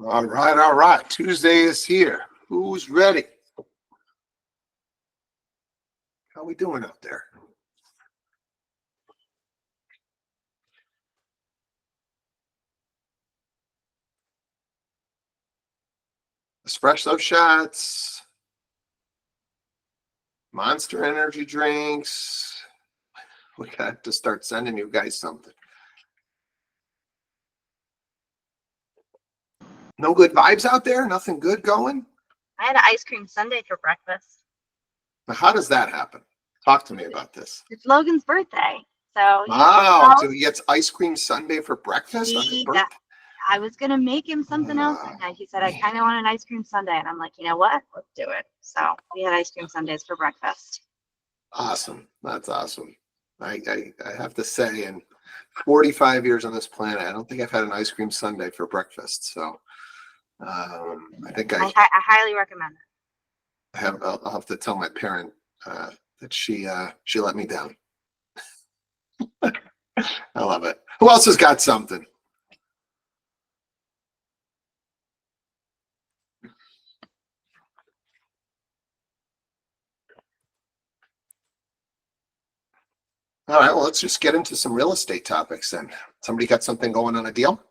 All right, all right. Tuesday is here. Who's ready? How we doing out there? Espresso shots, Monster energy drinks. We got to start sending you guys something. No good vibes out there? Nothing good going? I had an ice cream sundae for breakfast. Now, how does that happen? Talk to me about this. It's Logan's birthday. So So he gets ice cream sundae for breakfast on his birthday? I was going to make him something else tonight. He said, I kind of want an ice cream sundae. And I'm like, you know what? Let's do it. So we had ice cream sundaes for breakfast. Awesome. That's awesome. I have to say, in 45 years on this planet, I don't think I've had an ice cream sundae for breakfast. So I think I highly recommend it. I'll have to tell my parent that she let me down. I love it. Who else has got something? All right, well, let's just get into some real estate topics then. Somebody got something going on a deal?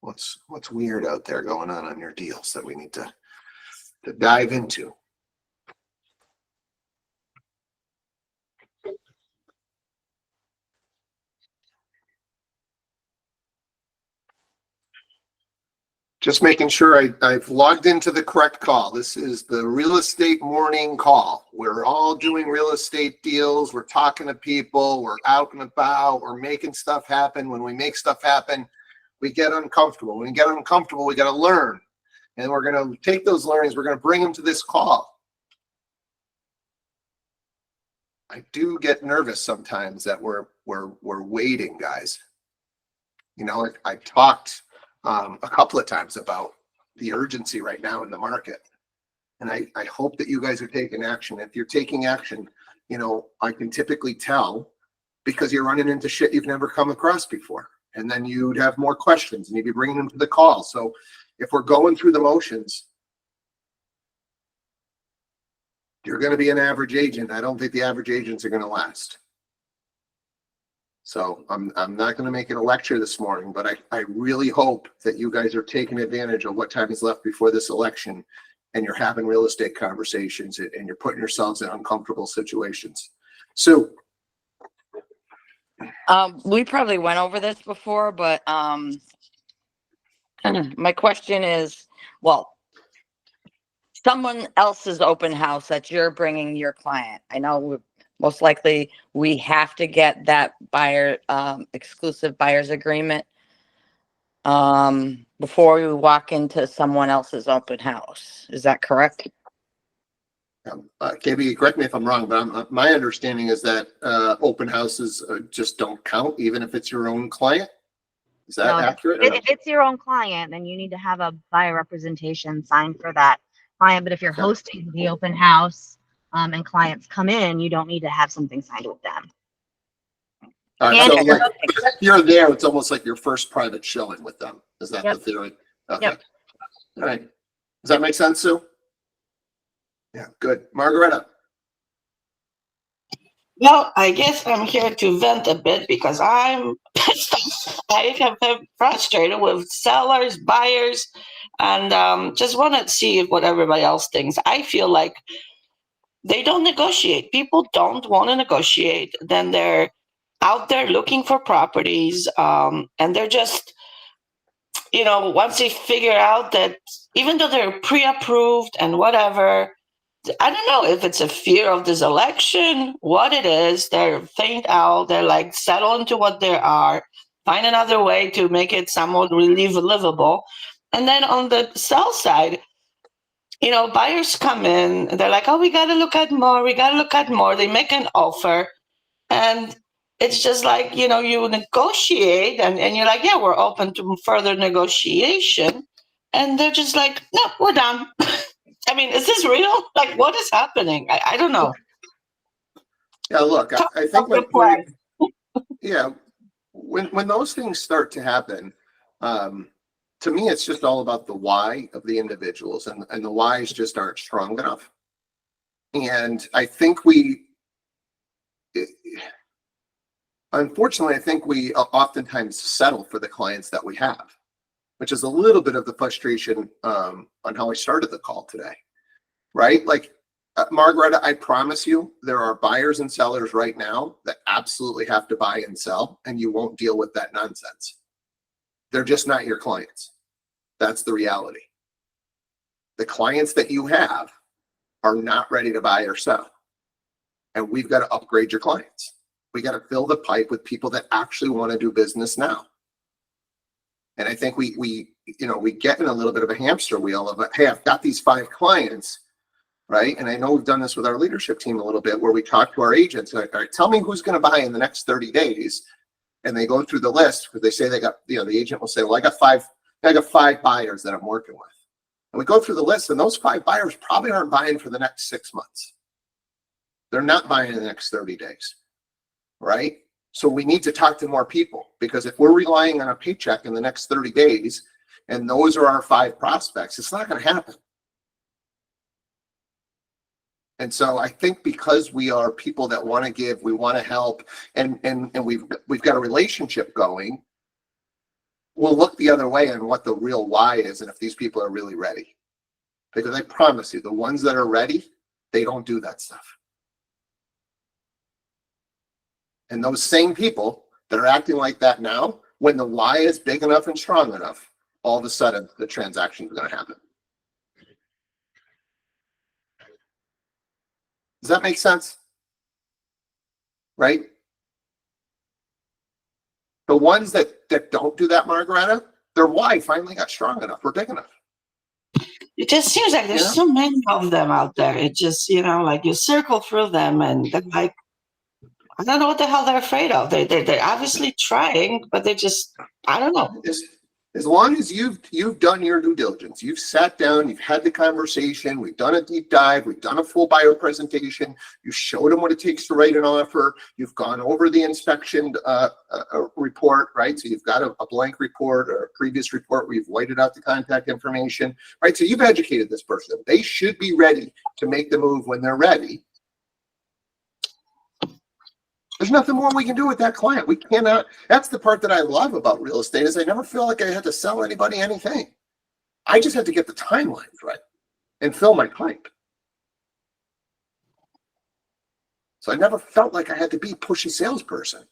What's weird out there going on your deals that we need to dive into? Just making sure I've logged into the correct call. This is the real estate morning call. We're all doing real estate deals. We're talking to people. We're out and about. We're making stuff happen. When we make stuff happen, we get uncomfortable. When we get uncomfortable, we got to learn. And we're going to take those learnings. We're going to bring them to this call. I do get nervous sometimes that we're waiting, guys. You know, I talked a couple of times about the urgency right now in the market. And I hope that you guys are taking action. If you're taking action, you know, I can typically tell because you're running into shit you've never come across before. And then you'd have more questions and you'd be bringing them to the call. So if we're going through the motions, you're going to be an average agent. I don't think the average agents are going to last. So I'm not going to make it a lecture this morning, but I really hope that you guys are taking advantage of what time is left before this election and you're having real estate conversations and you're putting yourselves in uncomfortable situations. So we probably went over this before, but my question is, well, someone else's open house that you're bringing your client. I know most likely we have to get that buyer exclusive buyer's agreement before we walk into someone else's open house. Is that correct? KB, correct me if I'm wrong, but my understanding is that open houses just don't count, even if it's your own client. Is that accurate? If it's your own client, then you need to have a buyer representation signed for that client. But if you're hosting the open house and clients come in, you don't need to have something signed with them. All right, so like, you're there, it's almost like your first private showing with them. Is that the theory? Okay. Yep. All right. Does that make sense, Sue? Yeah, good. Margaretta. Well, I guess I'm here to vent a bit because I'm I have been frustrated with sellers, buyers, and just want to see what everybody else thinks. I feel like they don't negotiate. People don't want to negotiate. Then they're out there looking for properties, and they're just, you know, once they figure out that even though they're pre-approved and whatever, I don't know if it's a fear of this election, what it is. They're faint out. They're like settle into what they are, find another way to make it somewhat livable. And then on the sell side, you know, buyers come in and they're like, oh, we got to look at more. We got to look at more. They make an offer. And it's just like, you know, you negotiate and you're like, yeah, we're open to further negotiation. And they're just like, no, we're done. I mean, is this real? Like, what is happening? I don't know. Yeah, look, I think when those things start to happen, to me, it's just all about the why of the individuals, and the whys just aren't strong enough. And I think unfortunately, I think we oftentimes settle for the clients that we have, which is a little bit of the frustration on how I started the call today, right? Like, Margaretta, I promise you, there are buyers and sellers right now that absolutely have to buy and sell, and you won't deal with that nonsense. They're just not your clients. That's the reality. The clients that you have are not ready to buy or sell. And we've got to upgrade your clients. We got to fill the pipe with people that actually want to do business now. And I think we get in a little bit of a hamster wheel of, hey, I've got these 5 clients, right? And I know we've done this with our leadership team a little bit, where we talk to our agents, like, all right, tell me who's going to buy in the next 30 days. And they go through the list, because they say they got, the agent will say, well, I got five buyers that I'm working with. And we go through the list, and those 5 buyers probably aren't buying for the next 6 months. They're not buying in the next 30 days, right? So we need to talk to more people, because if we're relying on a paycheck in the next 30 days, and those are our 5 prospects, it's not going to happen. And so I think because we are people that want to give, we want to help, and we've got a relationship going, we'll look the other way on what the real why is, and if these people are really ready. Because I promise you, the ones that are ready, they don't do that stuff. And those same people that are acting like that now, when the why is big enough and strong enough, all of a sudden the transaction is going to happen. Does that make sense? Right? The ones that don't do that, Margaretta, their why finally got strong enough or big enough. It just seems like there's so many of them out there. It just, like you circle through them, and they're like, I don't know what the hell they're afraid of. They're obviously trying, but they just, I don't know. As long as you've done your due diligence, you've sat down, you've had the conversation, we've done a deep dive, we've done a full buyer presentation, you showed them what it takes to write an offer, you've gone over the inspection report, right? So you've got a blank report or a previous report where you've whited out the contact information, right? So you've educated this person. They should be ready to make the move when they're ready. There's nothing more we can do with that client. We cannot. That's the part that I love about real estate, is I never feel like I had to sell anybody anything. I just had to get the timelines right and fill my pipe. So I never felt like I had to be a pushy salesperson,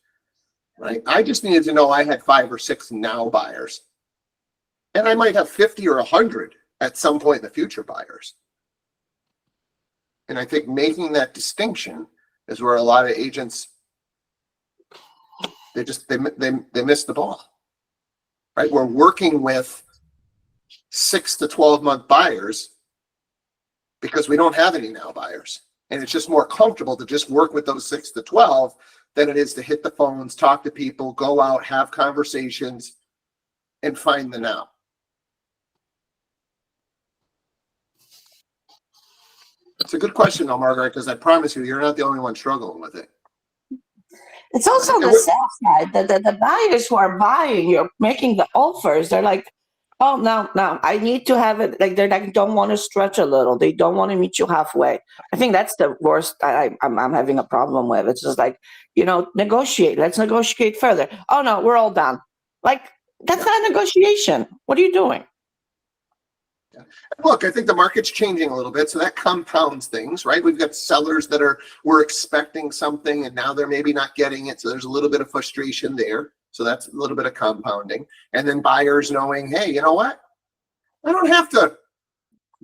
right? I just needed to know I had 5 or 6 now buyers, and I might have 50 or 100 at some point in the future buyers. And I think making that distinction is where a lot of agents, they miss the ball, right? We're working with 6 to 12 month buyers because we don't have any now buyers, and it's just more comfortable to just work with those 6 to 12 than it is to hit the phones, talk to people, go out, have conversations, and find the now. It's a good question though, Margaret, because I promise you, you're not the only one struggling with it. It's also the sell side, the buyers who are buying, you're making the offers. They're like, oh, no, I need to have it. Like, they're like, don't want to stretch a little. They don't want to meet you halfway. I think that's the worst I'm having a problem with. It's just like, negotiate. Let's negotiate further. Oh, no, we're all done. Like, that's not a negotiation. What are you doing? Look, I think the market's changing a little bit, so that compounds things, right? We've got sellers that were expecting something, and now they're maybe not getting it, so there's a little bit of frustration there. So that's a little bit of compounding. And then buyers knowing, hey, you know what? I don't have to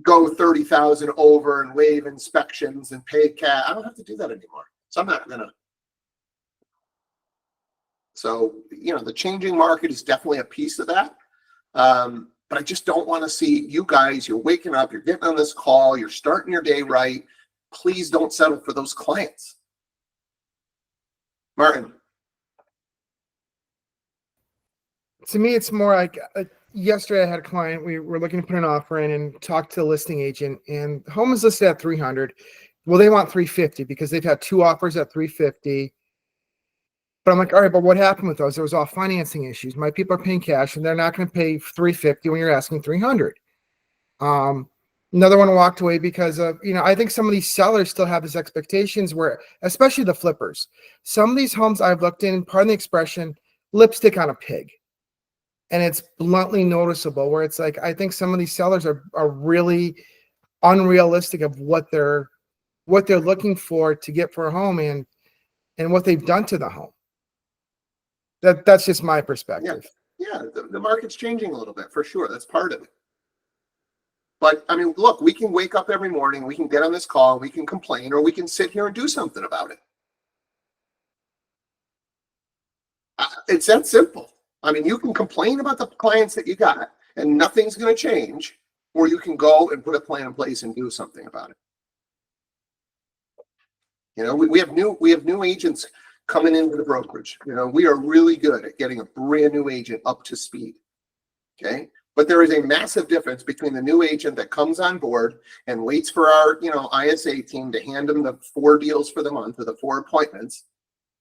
go 30,000 over and waive inspections and pay cash. I don't have to do that anymore. So I'm not gonna. So, the changing market is definitely a piece of that. But I just don't want to see you guys, you're waking up, you're getting on this call, you're starting your day right. Please don't settle for those clients. Martin. To me, it's more like yesterday I had a client, we were looking to put an offer in and talk to the listing agent, and home is listed at 300. Well, they want 350 because they've had 2 offers at 350. But I'm like, all right, but what happened with those? There was all financing issues. My people are paying cash and they're not going to pay $350 when you're asking $300. Another one walked away because of, I think some of these sellers still have these expectations where, especially the flippers, some of these homes I've looked in, pardon the expression, lipstick on a pig. And it's bluntly noticeable where it's like, I think some of these sellers are really unrealistic of what they're looking for to get for a home and what they've done to the home. That's just my perspective. Yeah, the market's changing a little bit for sure. That's part of it. But I mean, look, we can wake up every morning, we can get on this call, we can complain, or we can sit here and do something about it. It's that simple. I mean, you can complain about the clients that you got and nothing's going to change, or you can go and put a plan in place and do something about it. We have new agents coming into the brokerage. We are really good at getting a brand new agent up to speed. Okay. But there is a massive difference between the new agent that comes on board and waits for our, ISA team to hand them the 4 deals for the month or the 4 appointments,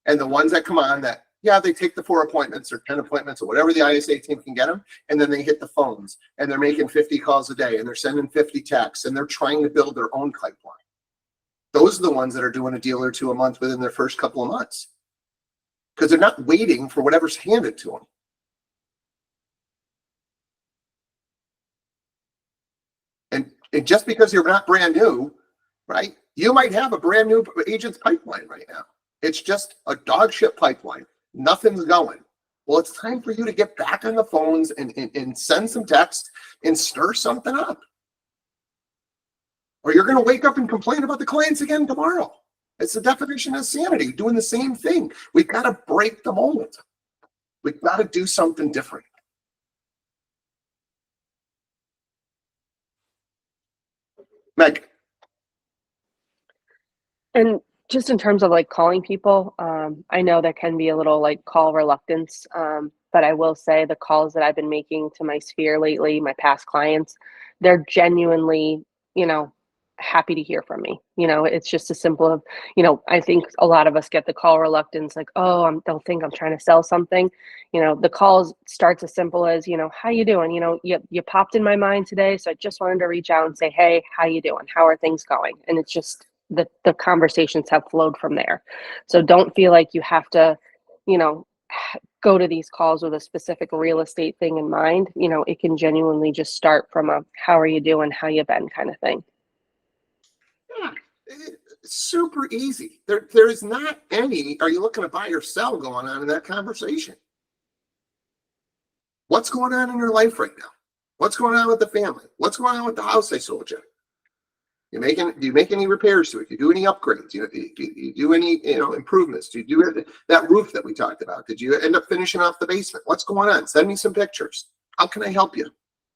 and the ones that come on that, they take the 4 appointments or 10 appointments or whatever the ISA team can get them, and then they hit the phones and they're making 50 calls a day and they're sending 50 texts and they're trying to build their own pipeline. Those are the ones that are doing a deal or 2 a month within their first couple of months because they're not waiting for whatever's handed to them. And just because you're not brand new, right? You might have a brand new agent's pipeline right now. It's just a dog shit pipeline. Nothing's going. Well, it's time for you to get back on the phones and send some text and stir something up. Or you're going to wake up and complain about the clients again tomorrow. It's the definition of sanity, doing the same thing. We've got to break the mold. We've got to do something different. Meg. And just in terms of like calling people, I know there can be a little like call reluctance, but I will say the calls that I've been making to my sphere lately, my past clients, they're genuinely, happy to hear from me. It's just as simple of, I think a lot of us get the call reluctance, like, oh, they'll think I'm trying to sell something. The calls starts as simple as, how you doing? You popped in my mind today, so I just wanted to reach out and say, hey, how you doing? How are things going? And it's just the conversations have flowed from there. So don't feel like you have to, go to these calls with a specific real estate thing in mind. It can genuinely just start from a how are you doing? How you been kind of thing. Yeah, it's super easy. There is not any, are you looking to buy or sell going on in that conversation? What's going on in your life right now? What's going on with the family? What's going on with the house I sold you? Do you make any repairs to it? Do you do any upgrades? Do you do any improvements? Do you do that roof that we talked about? Did you end up finishing off the basement? What's going on? Send me some pictures. How can I help you?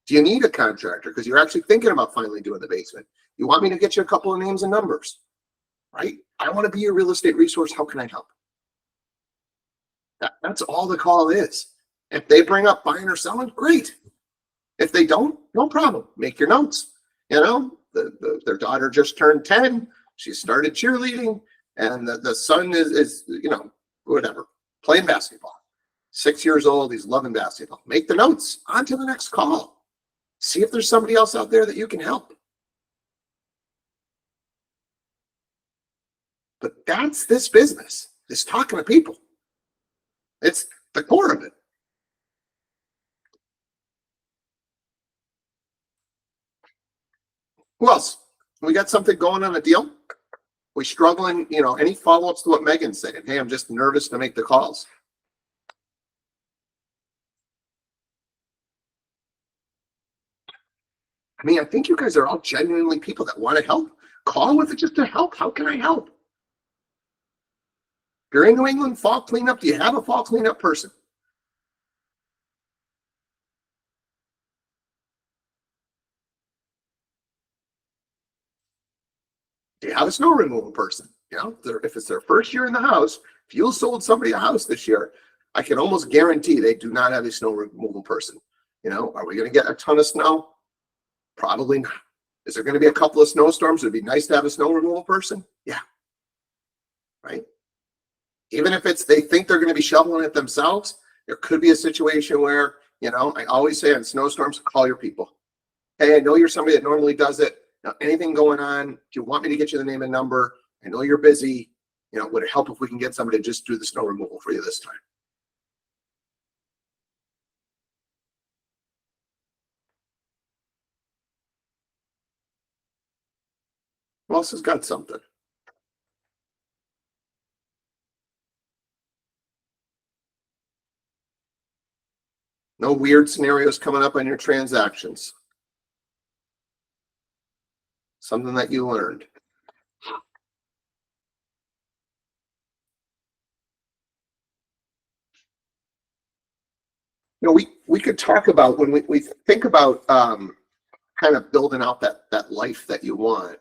Do you need a contractor because you're actually thinking about finally doing the basement? You want me to get you a couple of names and numbers, right? I want to be your real estate resource. How can I help? That's all the call is. If they bring up buying or selling, great. If they don't, no problem. Make your notes. Their daughter just turned 10. She started cheerleading, and the son is whatever, playing basketball. 6 years old, he's loving basketball. Make the notes. On to the next call. See if there's somebody else out there that you can help. But that's this business, is talking to people. It's the core of it. Who else? We got something going on a deal? We struggling, any follow-ups to what Megan's saying? Hey, I'm just nervous to make the calls. I mean, I think you guys are all genuinely people that want to help. Call with it just to help. How can I help? If you're in New England, fall cleanup, do you have a fall cleanup person? Do you have a snow removal person? If it's their first year in the house, if you sold somebody a house this year, I can almost guarantee they do not have a snow removal person. Are we going to get a ton of snow? Probably not. Is there going to be a couple of snowstorms? It'd be nice to have a snow removal person. Yeah. Right. Even if they think they're going to be shoveling it themselves, there could be a situation where, you know, I always say on snowstorms, call your people. Hey, I know you're somebody that normally does it. Now, anything going on? Do you want me to get you the name and number? I know you're busy. You know, would it help if we can get somebody to just do the snow removal for you this time? Who else has got something? No weird scenarios coming up on your transactions. Something that you learned. You know, we could talk about when we think about kind of building out that life that you want.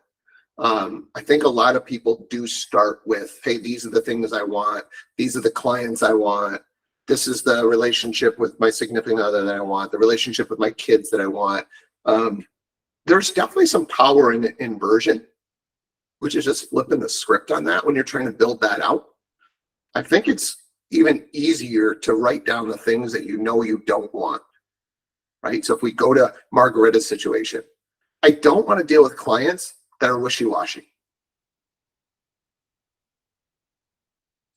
I think a lot of people do start with, hey, these are the things I want. These are the clients I want. This is the relationship with my significant other that I want. The relationship with my kids that I want. There's definitely some power in inversion, which is just flipping the script on that when you're trying to build that out. I think it's even easier to write down the things that you know you don't want, right? So if we go to Margarita's situation, I don't want to deal with clients that are wishy-washy.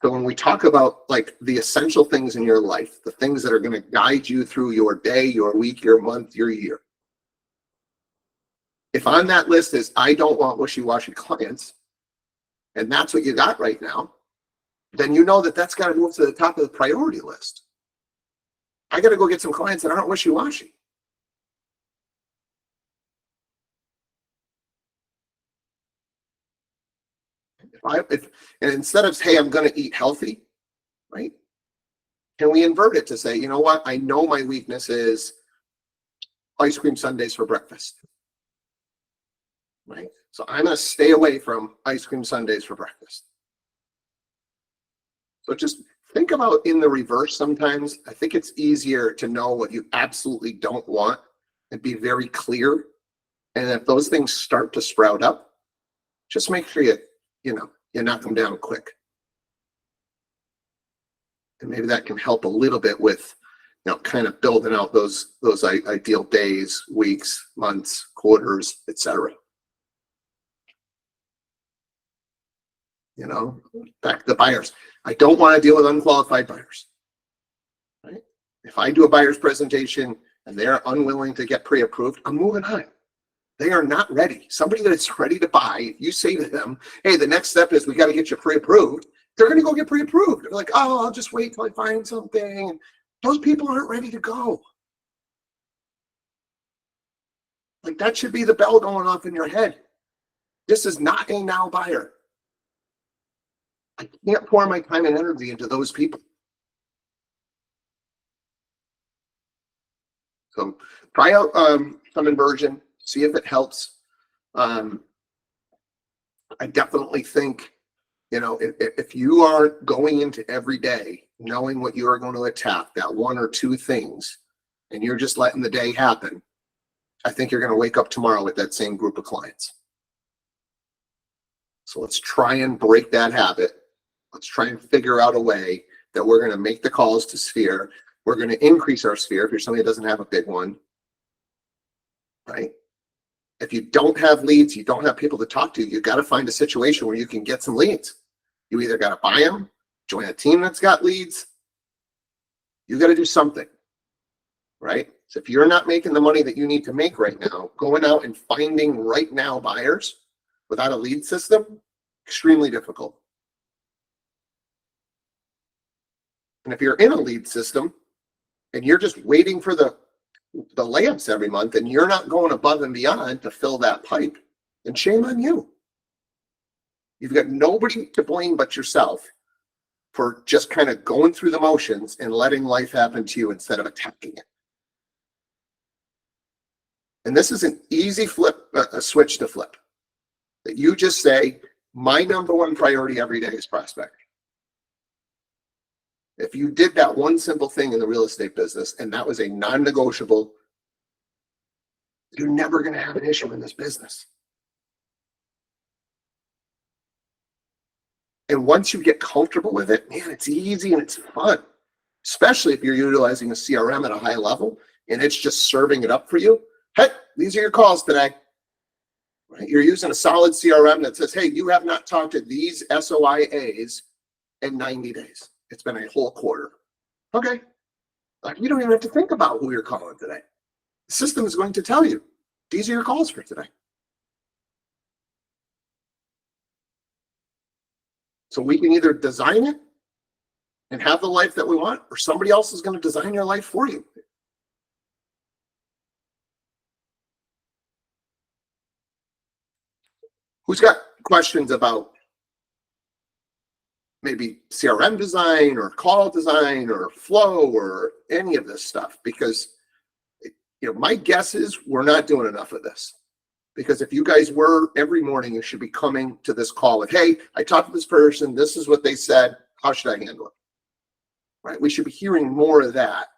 So when we talk about like the essential things in your life, the things that are going to guide you through your day, your week, your month, your year. If on that list is, I don't want wishy-washy clients, and that's what you got right now, then you know that that's got to move to the top of the priority list. I got to go get some clients that aren't wishy-washy. And instead of, hey, I'm going to eat healthy, right? Can we invert it to say, you know what? I know my weakness is ice cream sundaes for breakfast, right? So I'm going to stay away from ice cream sundaes for breakfast. So just think about in the reverse sometimes. I think it's easier to know what you absolutely don't want and be very clear. And if those things start to sprout up, just make sure you knock them down quick. And maybe that can help a little bit with, kind of building out those ideal days, weeks, months, quarters, etc. Back to the buyers. I don't want to deal with unqualified buyers. Right? If I do a buyer's presentation and they're unwilling to get pre-approved, I'm moving on. They are not ready. Somebody that's ready to buy, you say to them, hey, the next step is we got to get you pre-approved. They're going to go get pre-approved. They're like, oh, I'll just wait till I find something. Those people aren't ready to go. Like that should be the bell going off in your head. This is not a now buyer. I can't pour my time and energy into those people. So try out some inversion, see if it helps. I definitely think, if you are going into every day knowing what you are going to attack, that one or two things, and you're just letting the day happen, I think you're going to wake up tomorrow with that same group of clients. So let's try and break that habit. Let's try and figure out a way that we're going to make the calls to Sphere. We're going to increase our Sphere if you're somebody that doesn't have a big one, right? If you don't have leads, you don't have people to talk to, you got to find a situation where you can get some leads. You either got to buy them, join a team that's got leads. You got to do something, right? So if you're not making the money that you need to make right now, going out and finding right now buyers without a lead system, extremely difficult. And if you're in a lead system and you're just waiting for the layups every month and you're not going above and beyond to fill that pipe, then shame on you. You've got nobody to blame but yourself for just kind of going through the motions and letting life happen to you instead of attacking it. And this is an easy switch to flip. That you just say, my number one priority every day is prospecting. If you did that one simple thing in the real estate business and that was a non-negotiable, you're never going to have an issue in this business. And once you get comfortable with it, man, it's easy and it's fun, especially if you're utilizing a CRM at a high level and it's just serving it up for you. Hey, these are your calls today. Right? You're using a solid CRM that says, hey, you have not talked to these SOIAs in 90 days. It's been a whole quarter. Okay. Like, you don't even have to think about who you're calling today. The system is going to tell you, these are your calls for today. So we can either design it and have the life that we want, or somebody else is going to design your life for you. Who's got questions about maybe CRM design or call design or flow or any of this stuff? Because, my guess is we're not doing enough of this. Because if you guys were, every morning you should be coming to this call with, hey, I talked to this person, this is what they said, how should I handle it? Right? We should be hearing more of that.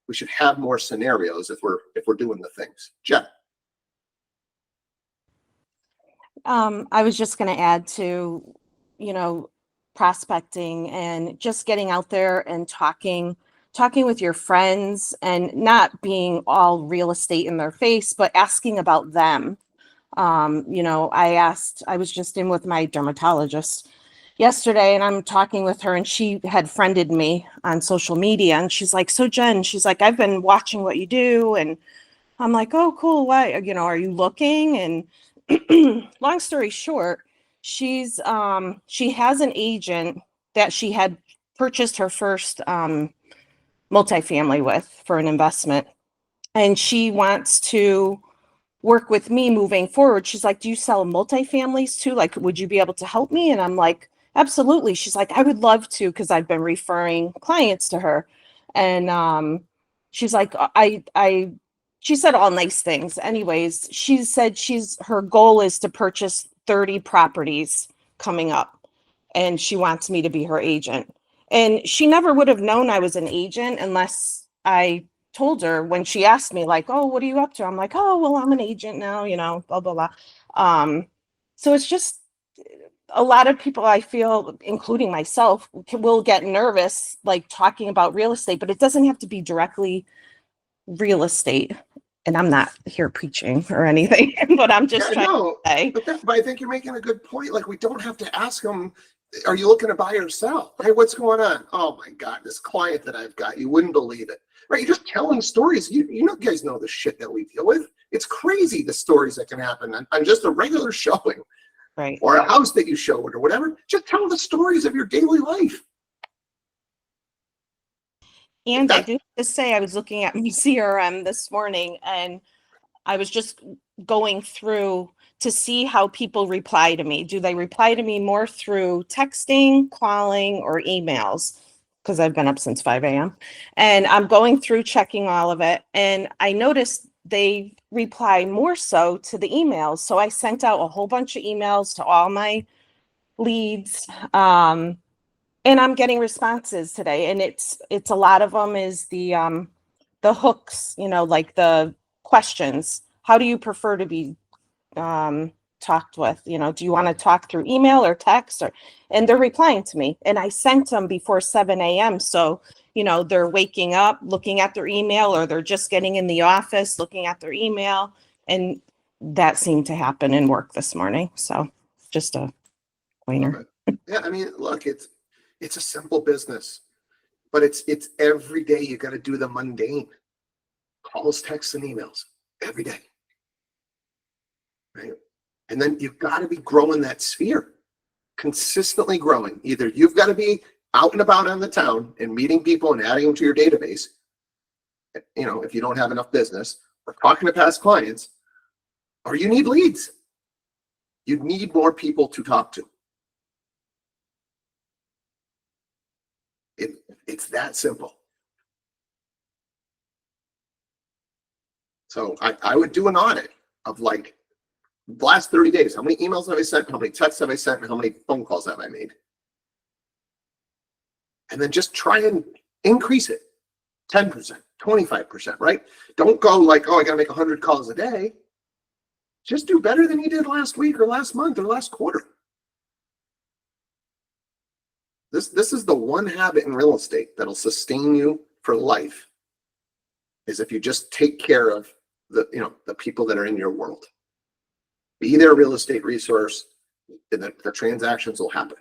We should have more scenarios if we're doing the things. Jen. I was just going to add to, prospecting and just getting out there and talking with your friends and not being all real estate in their face, but asking about them. I was just in with my dermatologist yesterday and I'm talking with her and she had friended me on social media and she's like, so Jen, she's like, I've been watching what you do. And I'm like, oh, cool. What, are you looking? And long story short, she has an agent that she had purchased her first multifamily with for an investment. And she wants to work with me moving forward. She's like, do you sell multifamilies too? Like, would you be able to help me? And I'm like, absolutely. She's like, I would love to, because I've been referring clients to her. And she's like, she said all nice things. Anyways, she said her goal is to purchase 30 properties coming up. And she wants me to be her agent. And she never would have known I was an agent unless I told her when she asked me, like, oh, what are you up to? I'm like, oh, well, I'm an agent now, blah, blah, blah. So it's just a lot of people, I feel, including myself, will get nervous, like talking about real estate, but it doesn't have to be directly real estate. And I'm not here preaching or anything, but I'm just trying to say. But I think you're making a good point. Like, we don't have to ask them, are you looking to buy or sell? Hey, what's going on? Oh my God, this client that I've got, you wouldn't believe it. Right? You're just telling stories. You guys know the shit that we deal with. It's crazy, the stories that can happen on just a regular showing, right? Or a house that you showed or whatever. Just tell the stories of your daily life. And I do have to say, I was looking at my CRM this morning and I was just going through to see how people reply to me. Do they reply to me more through texting, calling, or emails? Because I've been up since 5 a.m. And I'm going through checking all of it. And I noticed they reply more so to the emails. So I sent out a whole bunch of emails to all my leads. And I'm getting responses today. And it's a lot of them is the hooks, like the questions. How do you prefer to be talked with? Do you want to talk through email or text? And they're replying to me. And I sent them before 7 a.m. So, they're waking up, looking at their email, or they're just getting in the office, looking at their email. And that seemed to happen in work this morning. So just a pointer. Yeah, I mean, look, it's a simple business, but it's every day you got to do the mundane calls, texts, and emails every day. Right? And then you've got to be growing that sphere, consistently growing. Either you've got to be out and about on the town and meeting people and adding them to your database, if you don't have enough business, or talking to past clients, or you need leads. You need more people to talk to. It's that simple. So I would do an audit of like the last 30 days. How many emails have I sent? How many texts have I sent? And how many phone calls have I made? And then just try and increase it 10%, 25%, right? Don't go like, oh, I got to make 100 calls a day. Just do better than you did last week or last month or last quarter. This is the one habit in real estate that'll sustain you for life, is if you just take care of the people that are in your world. Be their real estate resource, and the transactions will happen.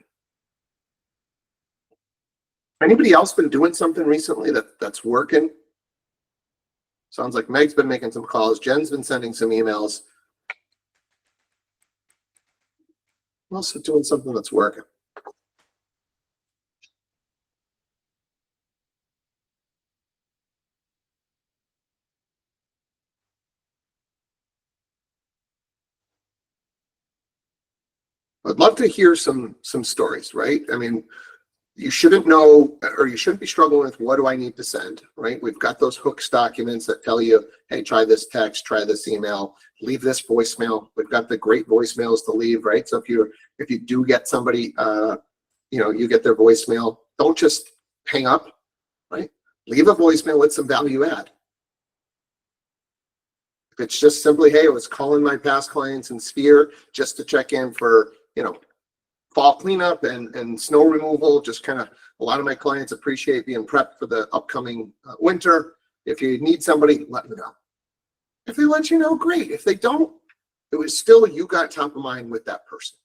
Anybody else been doing something recently that's working? Sounds like Meg's been making some calls. Jen's been sending some emails. Who else is doing something that's working? I'd love to hear some stories, right? I mean, you shouldn't know, or you shouldn't be struggling with, what do I need to send, right? We've got those hooks documents that tell you, hey, try this text, try this email, leave this voicemail. We've got the great voicemails to leave, right? So if you do get somebody, you get their voicemail, don't just hang up, right? Leave a voicemail with some value add. If it's just simply, hey, I was calling my past clients in Sphere just to check in for, fall cleanup and snow removal. Just kind of, a lot of my clients appreciate being prepped for the upcoming winter. If you need somebody, let me know. If they let you know, great. If they don't, it was still, you got top of mind with that person.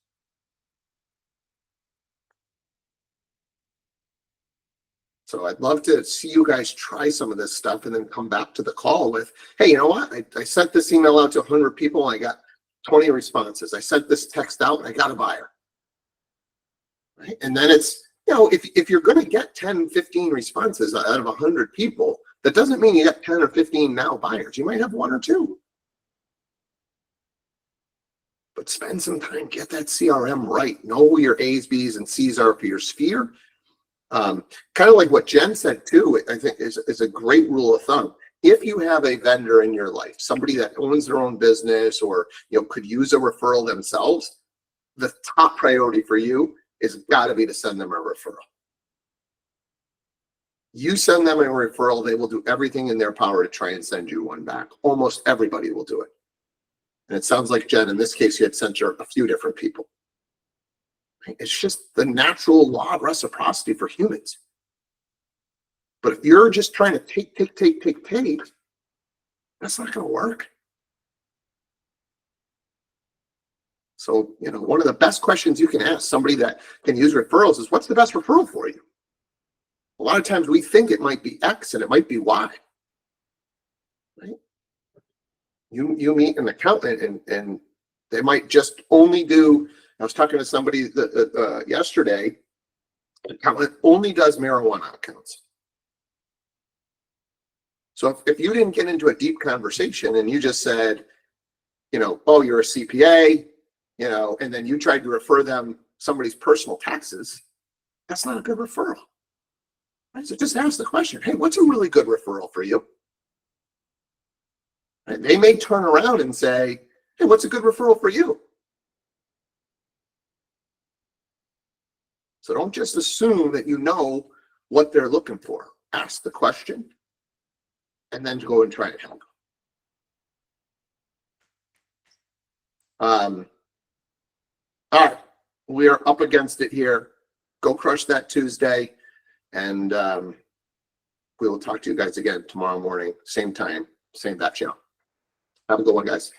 So I'd love to see you guys try some of this stuff and then come back to the call with, hey, you know what? I sent this email out to 100 people and I got 20 responses. I sent this text out and I got a buyer. Right? And then it's, if you're going to get 10, 15 responses out of 100 people, that doesn't mean you got 10 or 15 now buyers. You might have 1 or 2. But spend some time, get that CRM right. Know who your A's, B's, and C's are for your sphere. Kind of like what Jen said too, I think is a great rule of thumb. If you have a vendor in your life, somebody that owns their own business or could use a referral themselves, the top priority for you is got to be to send them a referral. You send them a referral, they will do everything in their power to try and send you one back. Almost everybody will do it. And it sounds like, Jen, in this case, you had sent her a few different people. It's just the natural law of reciprocity for humans. But if you're just trying to take, that's not going to work. So, one of the best questions you can ask somebody that can use referrals is, what's the best referral for you? A lot of times we think it might be X and it might be Y. Right? You meet an accountant and they might just only do, I was talking to somebody yesterday, an accountant only does marijuana accounts. So if you didn't get into a deep conversation and you just said, oh, you're a CPA, and then you tried to refer them somebody's personal taxes, that's not a good referral. Right? So just ask the question, hey, what's a really good referral for you? And they may turn around and say, hey, what's a good referral for you? So don't just assume that you know what they're looking for. Ask the question and then go and try to help. All right, we are up against it here. Go crush that Tuesday, and we will talk to you guys again tomorrow morning, same time, same bat channel. Have a good one, guys.